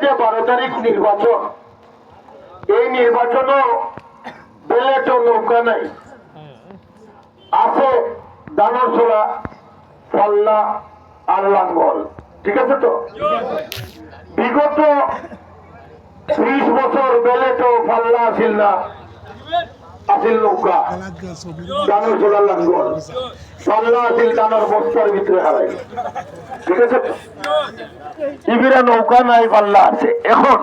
12 তারিখ নির্বাচন, এই নির্বাচনও ব্যালট ও নৌকা নাই, আছে দানরছড়া, ফাল্লা আর লাঙ্গল। ঠিক আছে তো? বিগত 20 বছর ব্যালট ও ফাল্লা আসিল না, আসিল নৌকা, দানরছড়া লাঙ্গল, ফাল্লা আসিল দানর বস্তার ভিতরে হারাই। ঠিক আছে তো? ইবিরা নৌকা নাই, পাল্লা আছে। এখন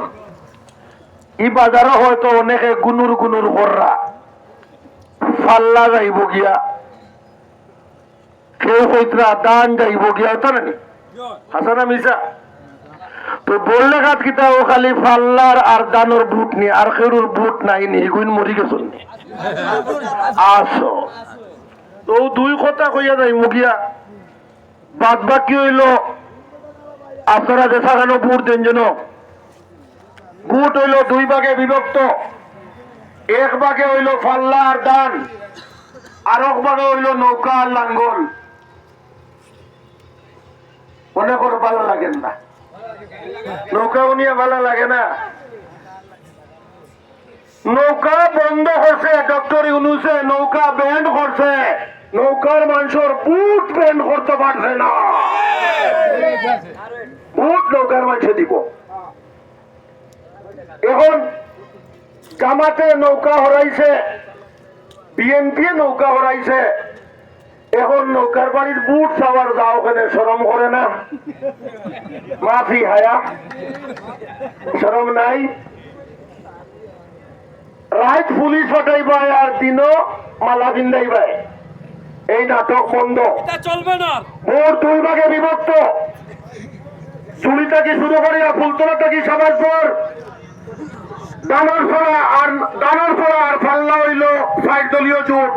ই বাজারও হয়তো অনেকে গুনুর গুনুর কররা পাল্লা যাইব গিয়া, কেউ হইতরা দান যাইব গিয়া, তো না হাসানা মিসা তো বললে খাত কিতা ও খালি পাল্লার আর দানোর বুট নি, আর কেউর বুট নাই নি, এগুন মরি গেছন নি। আসো তো দুই কথা কইয়া যাইব গিয়া, বাদ বাকি হইল আপনারা দেখা কেন বুট দেন যেন। বুট হইল 2 ভাগে বিভক্ত, এক ভাগে হইল পাল্লা আর দান, আর এক ভাগে হইল নৌকা আর লাঙ্গল। মনে করো ভালো লাগেন না, নৌকা উনিয়া ভালো লাগে না। নৌকা বন্ধ করছে ডক্টর ইউনূসে, নৌকা ব্যান্ড করছে, নৌকার মানুষের বুট ব্যান্ড করতে পারছে না। বুট নৌকার মানুষে দিব। এখন জামাতে নৌকা হরাইছে, বিএনপি নৌকা হরাইছে, এখন নৌকার বাড়ির বুট সাওয়ার যাও, ওখানে শরম করে না? মাফি হায়া, শরম নাই? রাইট পুলিশ হটাইবাই আর দিনও মালা বিন্দাইবাই, এই নাটক বন্ধ। চলবে না। ভোট 2 ভাগে বিভক্ত, চুলি থেকে শুরু করিয়া ফুলতলা থেকে সমাজপুর, দানরছড়া আর পাল্লা হইল 60 দলীয় জোট,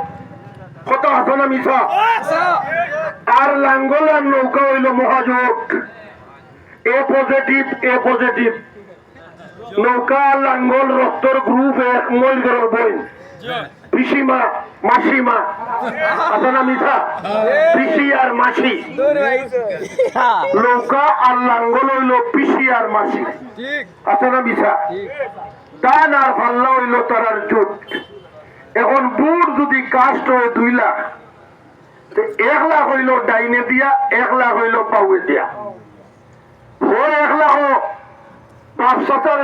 কত হাসানা মিশা, আর লাঙ্গল আর নৌকা হইল মহাজোট। এ পজিটিভ নৌকা আর লাঙ্গল রক্তর গ্রুপ এক, মইল ঘরের বই, পিসিমা মাসিমা, হাসানা মিশা, পিসি আর মাসি। নৌকা আর লাঙ্গল হইল পিসি আর মাসি, হাসানা মিশা। দান আর পাল্লা হইল তারার জোট। এখন বুট যদি কাস্ট হয় 2 লাখ, 1 লাখ হইল ডাইনে দিয়া, 1 লাখ হইল পাউয়ে দিয়া। 1 লাখ বাপসাচার